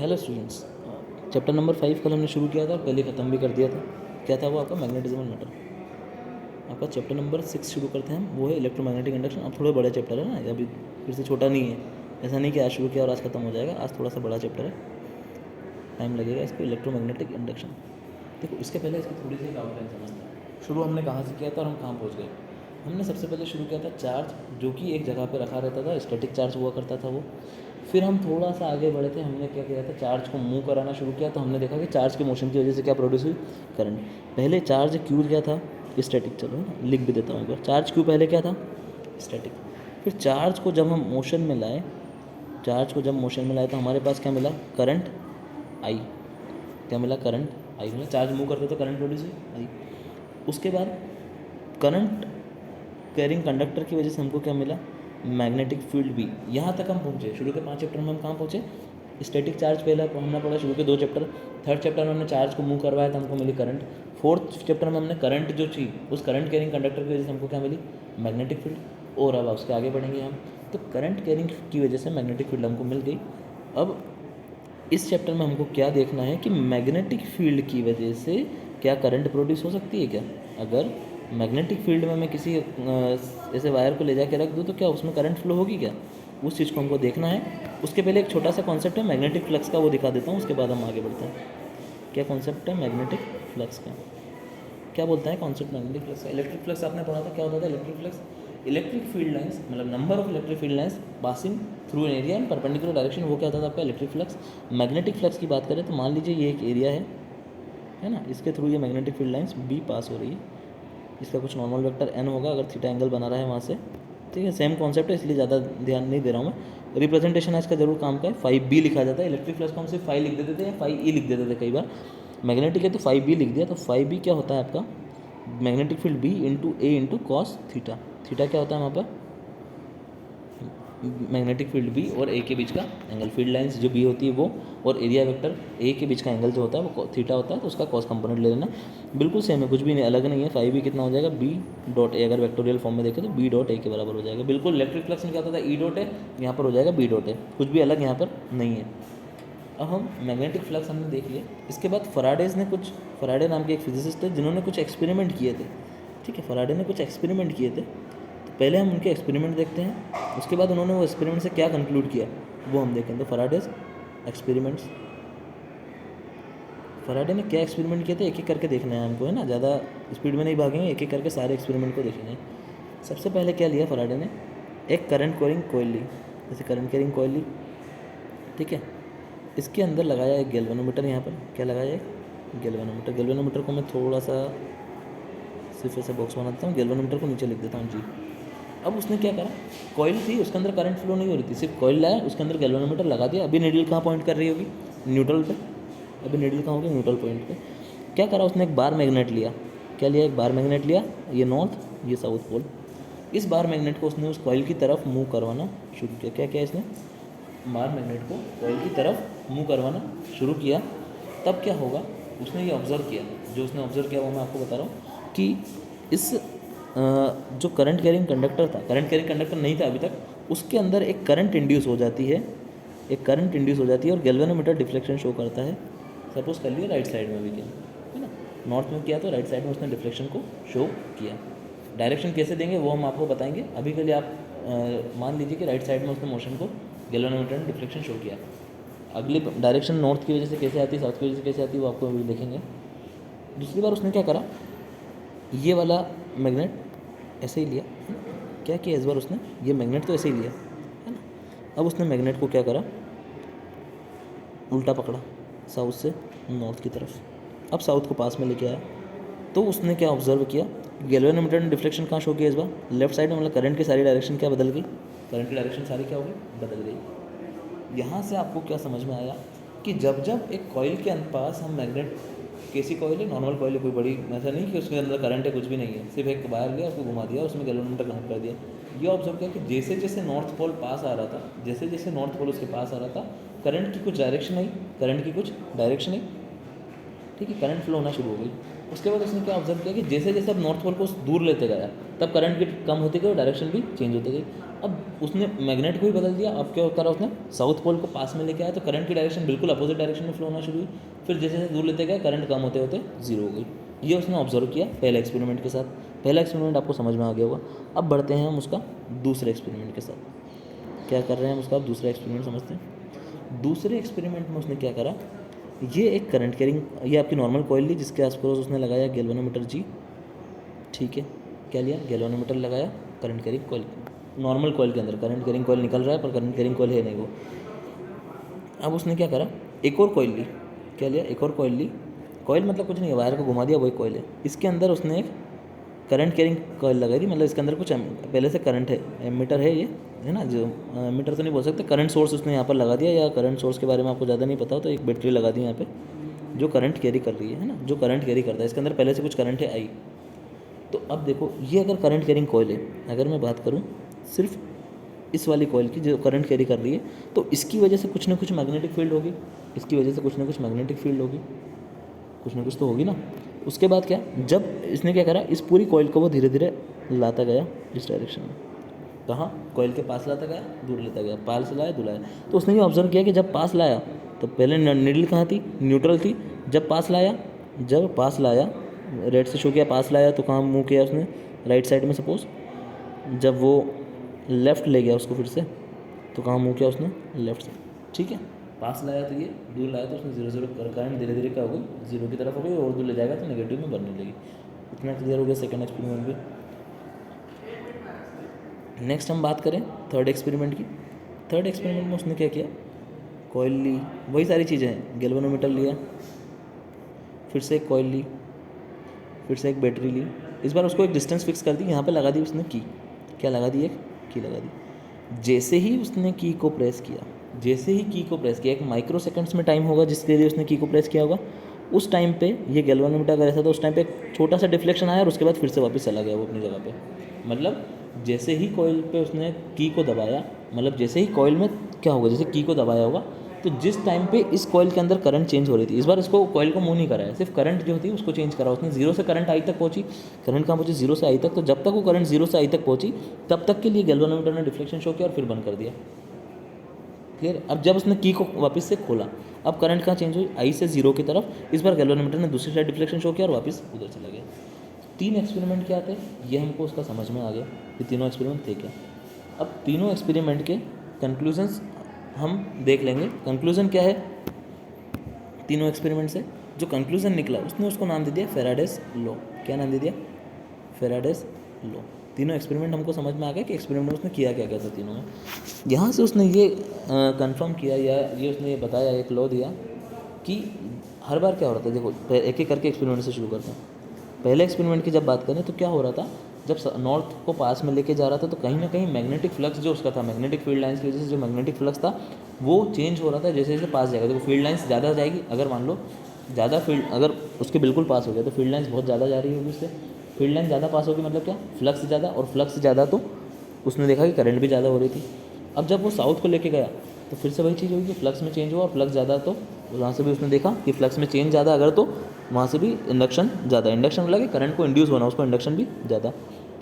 Hello students, chapter number 5 कल हमने शुरू किया था और कल ही ख़त्म भी कर दिया था। क्या था वो आपका? Magnetism and matter. आपका चैप्टर नंबर 6 शुरू करते हैं हम, वो है इलेक्ट्रोमैग्नेटिक इंडक्शन। अब थोड़ा बड़ा चैप्टर है ना, अभी फिर से छोटा नहीं है। ऐसा नहीं कि आज शुरू किया और आज ख़त्म हो जाएगा, आज थोड़ा सा बड़ा चैप्टर है, टाइम लगेगा इसको। इलेक्ट्रोमैग्नेटिक इंडक्शन देखो, इसके पहले इसकी थोड़ी सी आउटलाइन समझते हैं। शुरू हमने कहाँ से किया था और हम कहाँ पहुँच गए। हमने सबसे पहले शुरू किया था चार्ज, जो कि एक जगह पर रखा रहता था, स्टैटिक चार्ज हुआ करता था वो। फिर हम थोड़ा सा आगे बढ़े थे, हमने क्या किया था, चार्ज को मूव कराना शुरू किया। तो हमने देखा कि चार्ज के मोशन की वजह से क्या प्रोड्यूस हुई? करंट। पहले चार्ज क्यू क्या था? स्टैटिक। चलो ना, लिख भी देता हूँ एक बार। चार्ज क्यू पहले क्या था? स्टैटिक। फिर चार्ज को जब हम मोशन में लाए, तो हमारे पास क्या मिला? Current I. क्या मिला? Current I. मतलब चार्ज मूव करते तो करंट प्रोड्यूस हुई, आई। उसके बाद करंट कैरिंग कंडक्टर की वजह से हमको क्या मिला? मैग्नेटिक फील्ड भी। यहाँ तक हम पहुँचे। शुरू के 5 चैप्टर में हम कहाँ पहुँचे? स्टैटिक चार्ज पहले हमने पढ़ा, शुरू के 2 चैप्टर। थर्ड चैप्टर में हमने चार्ज को मूव करवाया था, हमको मिली करंट। फोर्थ चैप्टर में हमने करंट जो थी, उस करंट कैरिंग कंडक्टर की वजह से हमको क्या मिली? Magnetic field. और अब उसके आगे बढ़ेंगे हम, तो करंट कैरिंग की वजह से मैग्नेटिक फील्ड हमको मिल गई। अब इस चैप्टर में हमको क्या देखना है कि मैग्नेटिक फील्ड की वजह से क्या करंट प्रोड्यूस हो सकती है क्या? अगर मैग्नेटिक फील्ड में मैं किसी ऐसे वायर को ले जाके रख दूँ तो क्या उसमें करंट फ्लो होगी क्या? उस चीज़ को हमको देखना है। उसके पहले एक छोटा सा कॉन्सेप्ट है मैग्नेटिक फ्लक्स का, वो दिखा देता हूँ, उसके बाद हम आगे बढ़ते हैं। क्या कॉन्सेप्ट है मैग्नेटिक फ्लक्स का? क्या बोलता है कॉन्सेप्ट मैग्नेटिक फ्लक्स का? इलेक्ट्रिक फ्लक्स आपने पढ़ा था, क्या होता था electric flux? Electric field lines, मतलब number of electric field lines passing through an area in perpendicular direction, वो क्या होता था आपका? Electric flux. मैग्नेटिक फ्लक्स की बात करें तो मान लीजिए ये एक एरिया है ना, इसके थ्रू ये मैग्नेटिक फील्ड लाइंस बी पास हो रही है। इसका कुछ नॉर्मल वेक्टर एन होगा अगर थीटा एंगल बना रहा है वहाँ से, ठीक है। सेम कॉन्सेप्ट है, इसलिए ज़्यादा ध्यान नहीं दे रहा हूँ मैं। रिप्रेजेंटेशन है इसका जरूर काम का है। 5b लिखा जाता है। इलेक्ट्रिक फ्लक्स को हम सिर्फ 5 लिख देते थे या 5e लिख देते थे कई बार। मैग्नेटिक है तो 5b लिख दिया। तो 5b क्या होता है आपका? मैग्नेटिक फील्ड b इंटू ए इंटू कॉस थीटा। थीटा क्या होता है वहाँ पर? मैग्नेटिक फील्ड बी और ए के बीच का एंगल। फील्ड लाइंस जो बी होती है वो, और एरिया वेक्टर ए के बीच का एंगल जो होता है वो थीटा होता है, तो उसका कॉस कंपोनेंट ले लेना। बिल्कुल सेम है, कुछ भी नहीं अलग नहीं है। 5b कितना हो जाएगा? B dot A. अगर वेक्टोरियल फॉर्म में देखें तो बी डॉट ए के बराबर हो जाएगा। बिल्कुल इलेक्ट्रिक फ्लक्स में क्या होता था? ई डॉट है, यहाँ पर हो जाएगा बी डॉट ए। कुछ भी अलग यहाँ पर नहीं है। अब हम मैग्नेटिक फ्लक्स हमने देख लिया। इसके बाद फराडे नाम के एक फिजिसिस्ट थे जिन्होंने कुछ एक्सपेरिमेंट किए थे, ठीक है। फराडे ने कुछ एक्सपेरिमेंट किए थे, तो पहले हम उनके एक्सपेरिमेंट देखते हैं। उसके बाद उन्होंने वो एक्सपेरिमेंट से क्या कंक्लूड किया वो हम देखें। तो फराडेज एक्सपेरिमेंट्स, फराडे ने क्या एक्सपेरिमेंट किए थे एक एक करके देखना है हमको, है ना। ज़्यादा स्पीड में नहीं भागेंगे, एक एक करके सारे एक्सपेरिमेंट को देखेंगे। सबसे पहले क्या लिया फराडे ने? एक करंट कैरिंग कॉइल ली, जैसे करंट कैरिंग कॉइल ली, ठीक है। इसके अंदर लगाया एक गैल्वेनोमीटर। यहाँ पर क्या लगाया? एक गैल्वेनोमीटर। गैल्वेनोमीटर को मैं थोड़ा सा सिर्फ ऐसे बॉक्स बना देता हूँ, गैल्वेनोमीटर को नीचे लिख देता हूँ जी। अब उसने क्या करा, कॉइल थी उसके अंदर करंट फ्लो नहीं हो रही थी, सिर्फ कॉइल लाया, उसके अंदर गैल्वेनोमीटर लगा दिया। अभी नीडल कहाँ पॉइंट कर रही होगी? न्यूट्रल पे। अभी नीडल कहाँ होगी? न्यूट्रल पॉइंट पे। क्या करा उसने? एक बार मैग्नेट लिया। क्या लिया? एक बार मैग्नेट लिया, ये नॉर्थ ये साउथ पोल। इस बार मैग्नेट को उसने उस कॉइल की तरफ मूव करवाना शुरू किया। क्या किया इसने? बार मैग्नेट को कॉइल की तरफ मूव करवाना शुरू किया। तब क्या होगा, उसने ये ऑब्ज़र्व किया। जो उसने ऑब्ज़र्व किया वो मैं आपको बता रहा हूँ कि इस जो करंट कैरिंग कंडक्टर था, करंट कैरिंग कंडक्टर नहीं था अभी तक, उसके अंदर एक करंट इंड्यूस हो जाती है, और गैल्वेनोमीटर डिफ्लेक्शन शो करता है। सपोज कर लिया राइट साइड में भी किया, है ना। नॉर्थ में किया तो राइट साइड में उसने डिफ्लेक्शन को शो किया। डायरेक्शन कैसे देंगे वो हम आपको बताएंगे। अभी के लिए आप मान लीजिए कि राइट साइड में उसने मोशन को गैल्वेनोमीटर ने डिफ्लेक्शन शो किया। अगली डायरेक्शन नॉर्थ की वजह से कैसे आती है, साउथ की वजह से कैसे आती है, वो आपको अभी देखेंगे। दूसरी बार उसने क्या करा, ये वाला मैग्नेट ऐसे ही लिया, है ना? क्या किया इस बार उसने? ये मैग्नेट तो ऐसे ही लिया, है ना। अब उसने मैग्नेट को क्या करा, उल्टा पकड़ा, साउथ से नॉर्थ की तरफ। अब साउथ को पास में लेके आया, तो उसने क्या ऑब्जर्व किया, गैल्वेनोमीटर ने डिफ्लेक्शन कहाँ शो किया इस बार? लेफ्ट साइड में। मतलब करंट की सारी डायरेक्शन क्या बदल गई? करंट की डायरेक्शन सारी क्या हो गई? बदल गई। यहाँ से आपको क्या समझ में आया कि जब जब एक कॉइल के पास हम मैग्नेट, कैसी कॉइल है? नॉर्मल कॉइल है, कोई बड़ी, ऐसा नहीं कि उसके अंदर करंट है, कुछ भी नहीं है, सिर्फ एक वायर लिया, उसको घुमा दिया, उसमें गैल्वेनोमीटर कनेक्ट कर दिया। ये ऑब्जर्व किया कि जैसे जैसे नॉर्थ पोल पास आ रहा था, जैसे जैसे नॉर्थ पोल उसके पास आ रहा था, करंट की कुछ डायरेक्शन आई, ठीक है, करंट फ्लो होना शुरू हो गई। उसके बाद उसने क्या ऑब्जर्व किया कि जैसे जैसे अब नॉर्थ पोल को दूर लेते गया तब करंट की कम होती गई और डायरेक्शन भी चेंज होती गई। अब उसने मैग्नेट को ही बदल दिया। अब क्या करा उसने, साउथ पोल को पास में लेके आया तो करंट की डायरेक्शन बिल्कुल अपोजिट डायरेक्शन में फ्लो होना शुरू हुई। फिर जैसे जैसे दूर लेते गए करंट कम होते होते जीरो हो गई। ये उसने ऑब्जर्व किया पहले एक्सपेरिमेंट के साथ। पहला एक्सपेरिमेंट आपको समझ में आ गया होगा। अब बढ़ते हैं हम उसका दूसरे एक्सपेरिमेंट के साथ। क्या कर रहे हैं हम उसका दूसरा एक्सपेरिमेंट समझते हैं। दूसरे एक्सपेरिमेंट में उसने क्या करा, ये एक करंट कैरिंग, ये आपकी नॉर्मल कॉइल ली जिसके आसपास उसने लगाया गैल्वेनोमीटर जी, ठीक है। क्या लिया, गैल्वेनोमीटर लगाया current carrying coil, normal coil के अंदर करंट कैरिंग कॉइल निकल रहा है पर करंट कैरिंग कॉइल है नहीं वो। अब उसने क्या करा, एक और कॉइल ली। क्या लिया, एक और कॉइल ली। कॉइल मतलब कुछ नहीं है, वायर को घुमा दिया, वही कॉइल है। इसके अंदर उसने एक करंट कैरिंग कॉइल लगाई थी, मतलब इसके अंदर कुछ पहले से करंट है, एमीटर है ये, है ना, जो एमीटर तो नहीं बोल सकते, करंट सोर्स उसने यहाँ पर लगा दिया। या करंट सोर्स के बारे में आपको ज़्यादा नहीं पता हो तो एक बैटरी लगा दी यहाँ पे जो करंट कैरी कर रही है ना, जो करंट कैरी करता है। इसके अंदर पहले से कुछ करंट है आई। तो अब देखो ये अगर करंट कैरिंग कॉइल है, अगर मैं बात करूँ सिर्फ इस वाली कॉइल की जो करंट कैरी कर रही है, तो इसकी वजह से कुछ ना कुछ मैग्नेटिक फील्ड होगी, इसकी वजह से कुछ ना कुछ मैग्नेटिक फील्ड होगी, कुछ ना कुछ तो होगी ना। उसके बाद क्या, जब इसने क्या करा, इस पूरी कॉइल को वो धीरे धीरे लाता गया इस डायरेक्शन में। कहाँ, कॉइल के पास लाता गया, दूर लेता गया, पास लाया, दूर लाया। तो उसने ये ऑब्जर्व किया कि जब पास लाया तो पहले नीडल कहाँ थी, न्यूट्रल थी। जब पास लाया रेड से शो किया, पास लाया तो कहाँ मूव किया उसने, राइट साइड में सपोज। जब वो लेफ़्ट ले गया उसको फिर से, तो कहाँ मूव किया उसने, लेफ़्ट साइड, ठीक है। पास लाया तो ये, दूर लाया तो उसने 0 0 करंट धीरे धीरे क्या हो गई, 0 की तरफ हो गई, और दूर ले जाएगा तो नेगेटिव में बनने लगी। इतना क्लियर हो गया सेकंड एक्सपेरिमेंट में। नेक्स्ट हम बात करें थर्ड एक्सपेरिमेंट की। थर्ड एक्सपेरिमेंट में उसने क्या किया, कॉइल ली, वही सारी चीज़ें हैं, गैल्वेनोमीटर लिया, फिर से एक कॉइल ली, फिर से एक बैटरी ली। इस बार उसको एक डिस्टेंस फिक्स कर दी, यहाँ पे लगा दी उसने की। क्या लगा दी, एक की लगा दी। जैसे ही उसने की को प्रेस किया, जैसे ही की को प्रेस किया, एक माइक्रो सेकंड्स में टाइम होगा जिसके लिए उसने की को प्रेस किया होगा। उस टाइम पे ये गैल्वेनोमीटर अगर ऐसा था, उस टाइम पे एक छोटा सा डिफ्लेक्शन आया और उसके बाद फिर से वापस चला गया वो अपनी जगह पे। मतलब जैसे ही कॉइल पे उसने की को दबाया, मतलब जैसे ही कॉइल में क्या होगा, जैसे की को दबाया होगा, तो जिस टाइम पे इस कॉइल के अंदर करंट चेंज हो रही थी, इस बार इसको कॉइल को मूव नहीं कराया, सिर्फ करंट जो थी उसको चेंज करा उसने। 0 से करंट आई तक पहुंची, करंट कहाँ पहुंची, 0 से आई तक। तो जब तक वो करंट 0 से आई तक पहुंची तब तक के लिए गैल्वेनोमीटर ने डिफ्लेक्शन शो किया और फिर बंद कर दिया। क्लियर। अब जब उसने की को वापस से खोला, अब करंट कहाँ चेंज हुई, आई से 0 की तरफ। इस बार गैल्वेनोमीटर ने दूसरी साइड डिफ्लेक्शन शो किया और वापस उधर चला गया। 3 एक्सपेरिमेंट क्या थे ये हमको उसका समझ में आ गया, ये तीनों एक्सपेरिमेंट थे क्या। अब तीनों एक्सपेरिमेंट के कंक्लूजन्स हम देख लेंगे। कंक्लूजन क्या है तीनों एक्सपेरिमेंट से, जो कंक्लूजन निकला उसने उसको नाम दे दिया फेराडेस लॉ। क्या नाम दे दिया, फेराडेस लॉ। तीनों एक्सपेरिमेंट हमको समझ में आ गया कि एक्सपेरिमेंट में उसने किया क्या क्या था तीनों में। यहाँ से उसने ये कंफर्म किया, या ये उसने ये बताया, एक लॉ दिया कि हर बार क्या हो रहा था। देखो एक एक करके एक्सपेरिमेंट से शुरू करते हैं। पहले एक्सपेरिमेंट की जब बात करें तो क्या हो रहा था, जब नॉर्थ को पास में लेके जा रहा था तो कहीं ना कहीं मैग्नेटिक फ्लक्स जो उसका था, मैग्नेटिक फील्ड लाइंस की वजह से जो मैग्नेटिक फ्लक्स था वो चेंज हो रहा था जैसे जैसे पास जाएगा। तो फील्ड लाइंस ज़्यादा जाएगी, अगर मान लो ज़्यादा फील्ड अगर उसके बिल्कुल पास हो गया तो फील्ड लाइंस बहुत ज़्यादा जा रही होगी उससे। फील्ड लाइन ज़्यादा पास होगी मतलब क्या, फ्लक्स ज़्यादा, और फ्लक्स ज़्यादा तो उसने देखा कि करंट भी ज़्यादा हो रही थी। अब जब वो साउथ को लेके गया तो फिर से वही चीज़ होगी कि फ्लक्स में चेंज हुआ, और फ्लक्स ज़्यादा तो वहाँ से भी उसने देखा कि फ्लक्स में चेंज ज़्यादा अगर तो वहाँ से भी इंडक्शन ज़्यादा, इंडक्शन लगे करंट को इंड्यूस होना, उसको इंडक्शन भी ज़्यादा।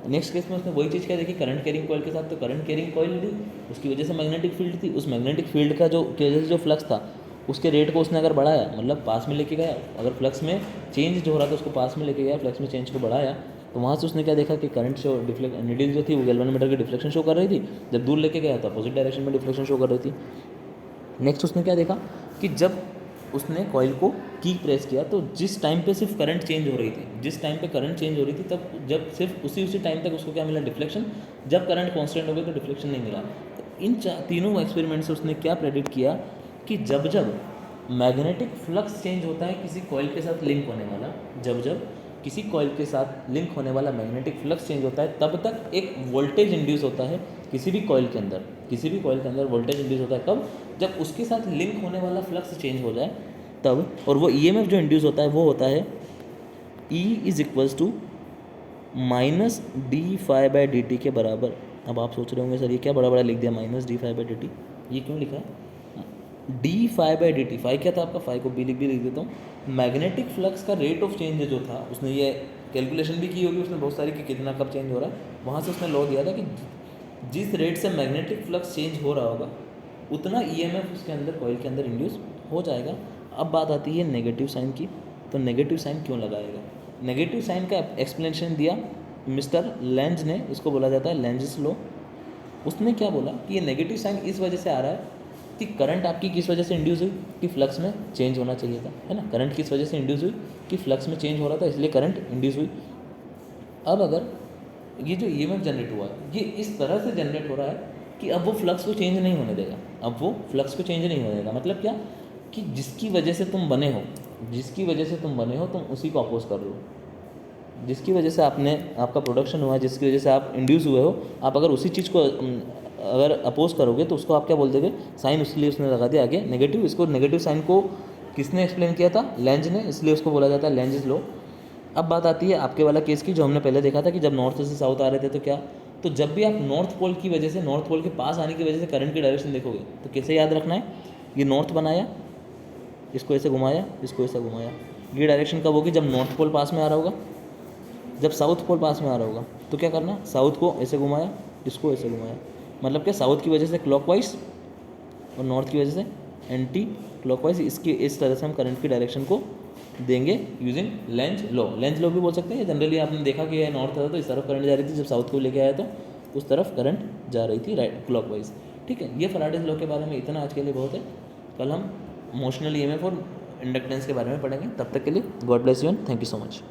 नेक्स्ट केस में उसने वही चीज़ क्या देखी, करंट कैरिंग कॉइल के साथ। तो करंट कैरिंग कॉइल ली, उसकी वजह से मैग्नेटिक फील्ड थी, उस मैग्नेटिक फील्ड का जो की वजह से जो फ्लक्स था उसके रेट को उसने अगर बढ़ाया, मतलब पास में लेके गया, अगर फ्लक्स में चेंज जो हो रहा था उसको पास में लेके गया, फ्लक्स में चेंज को बढ़ाया, तो वहाँ से उसने क्या देखा कि करंट शो नीडल जो थी वो गैल्वेनोमीटर की डिफ्लेक्शन शो कर रही थी। जब दूर लेके गया तो अपोजिट डायरेक्शन में डिफ्लेक्शन शो कर रही थी। नेक्स्ट उसने क्या देखा कि जब उसने कॉइल को की प्रेस किया तो जिस टाइम पे सिर्फ करंट चेंज हो रही थी, जिस टाइम पे करंट चेंज हो रही थी, तब जब सिर्फ उसी टाइम तक उसको क्या मिला, डिफ्लेक्शन। जब करंट कांस्टेंट हो गया तो डिफ्लेक्शन नहीं मिला। तो इन तीनों एक्सपेरिमेंट से उसने क्या प्रेडिक्ट किया कि जब जब मैग्नेटिक फ्लक्स चेंज होता है किसी कॉइल के साथ लिंक होने वाला, जब जब किसी कॉइल के साथ लिंक होने वाला मैग्नेटिक फ्लक्स चेंज होता है, तब तक एक वोल्टेज इंड्यूस होता है किसी भी कॉइल के अंदर। किसी भी कॉइल के अंदर वोल्टेज इंड्यूस होता है कब, जब उसके साथ लिंक होने वाला फ्लक्स चेंज हो जाए तब। और वो ईएमएफ जो इंड्यूस होता है वो होता है E is equals to minus d∅dt के बराबर। अब आप सोच रहे होंगे सर ये क्या बड़ा बड़ा लिख दिया, माइनस d∅dt, ये क्यों लिखा है। D phi by D T, phi क्या था आपका, फाई को भी लिख देता हूँ। मैग्नेटिक फ्लक्स का रेट ऑफ चेंज जो था, उसने ये कैलकुलेशन भी की होगी उसने बहुत सारी कि कितना कब चेंज हो रहा है, वहाँ से उसने लॉ दिया था कि जिस रेट से मैग्नेटिक फ्लक्स चेंज हो रहा होगा उतना ईएमएफ उसके अंदर कॉइल के अंदर इंड्यूस हो जाएगा। अब बात आती है नेगेटिव साइन की, तो नेगेटिव साइन क्यों लगाएगा? नेगेटिव साइन का एक्सप्लेनेशन दिया मिस्टर लेंज ने, इसको बोला जाता है लेंजिस लॉ। उसने क्या बोला कि ये नेगेटिव साइन इस वजह से आ रहा है कि करंट आपकी किस वजह से इंड्यूस हुई, कि फ्लक्स में चेंज होना चाहिए था, है ना। करंट किस वजह से इंड्यूस हुई, कि फ्लक्स में चेंज हो रहा था, इसलिए करंट इंड्यूस हुई। अब अगर ये जो ईएमएफ जनरेट हुआ है ये इस तरह से जनरेट हो रहा है कि अब वो फ्लक्स को चेंज नहीं होने देगा, अब वो फ्लक्स को चेंज नहीं होने देगा। मतलब क्या, कि जिसकी वजह से तुम बने हो, जिसकी वजह से तुम बने हो तुम उसी को अपोज कर रहे हो, जिसकी वजह से आपका प्रोडक्शन हुआ है, जिसकी वजह से आप इंड्यूस हुए हो, आप अगर उसी चीज़ को अगर अपोज करोगे तो उसको आप क्या बोल दोगे, साइन। उसके लिए उसने लगा दिया आगे नेगेटिव। इसको नेगेटिव साइन को किसने एक्सप्लेन किया था, लेंज ने, इसलिए उसको बोला जाता है लेंजिस लॉ। अब बात आती है आपके वाला केस की, जो हमने पहले देखा था कि जब नॉर्थ से साउथ आ रहे थे तो क्या, तो जब भी आप नॉर्थ पोल की वजह से, नॉर्थ पोल के पास आने की वजह से करंट की डायरेक्शन देखोगे तो कैसे याद रखना है, ये नॉर्थ बनाया, इसको ऐसे घुमाया, इसको ऐसे घुमाया, ये डायरेक्शन कब होगी, जब नॉर्थ पोल पास में आ रहा होगा। जब साउथ पोल पास में आ रहा होगा तो क्या करना, साउथ को ऐसे घुमाया, इसको ऐसे घुमाया। मतलब क्या, साउथ की वजह से क्लॉकवाइज और नॉर्थ की वजह से एंटी क्लॉकवाइज। इसकी इस तरह से हम करंट की डायरेक्शन को देंगे using Lenz law. Lenz law भी बोल सकते हैं। जनरली आपने देखा कि यह नॉर्थ था तो इस तरफ करंट जा रही थी, जब साउथ को लेके आया तो उस तरफ करंट जा रही थी, राइट, क्लॉकवाइज। ठीक है, ये फैराडेज लॉ के बारे में इतना आज के लिए बहुत है। कल हम मोशनल ईएमएफ और इंडक्टेंस के बारे में पढ़ेंगे। तब तक के लिए God bless you and thank you so much.